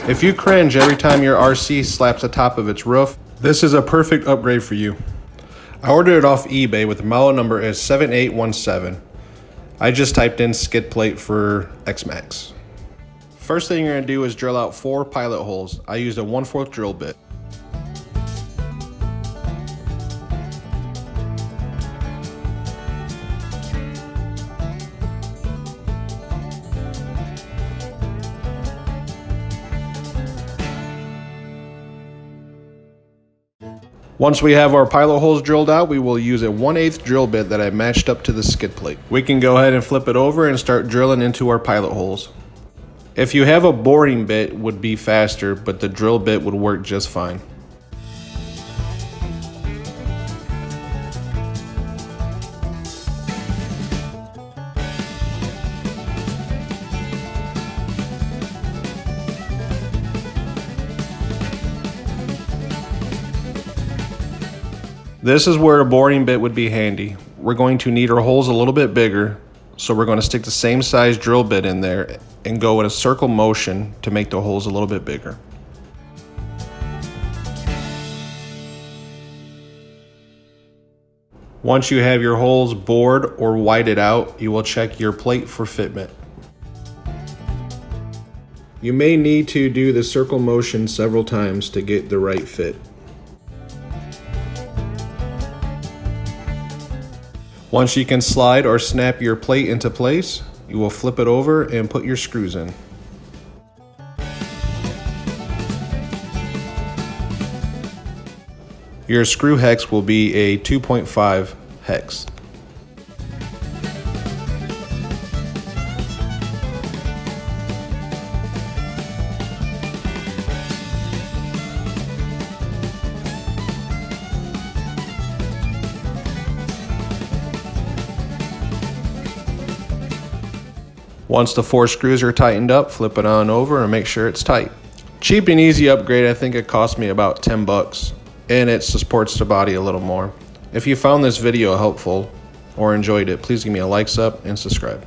If you cringe every time your RC slaps the top of its roof, this is a perfect upgrade for you. I ordered it off eBay with the model number as 7817. I just typed in skid plate for XMAXX. First thing you're going to do is drill out 4 pilot holes. I used a 1/4 drill bit. Once we have our pilot holes drilled out, we will use a 1/8 drill bit that I matched up to the skid plate. We can go ahead and flip it over and start drilling into our pilot holes. If you have a boring bit, it would be faster, but the drill bit would work just fine. This is where a boring bit would be handy. We're going to need our holes a little bit bigger, so we're going to stick the same size drill bit in there and go in a circle motion to make the holes a little bit bigger. Once you have your holes bored or whited out, you will check your plate for fitment. You may need to do the circle motion several times to get the right fit. Once you can slide or snap your plate into place, you will flip it over and put your screws in. Your screw hex will be a 2.5 hex. Once the 4 screws are tightened up, flip it on over and make sure it's tight. Cheap and easy upgrade. I think it cost me about 10 bucks, and it supports the body a little more. If you found this video helpful or enjoyed it, please give me a like, sub, and subscribe.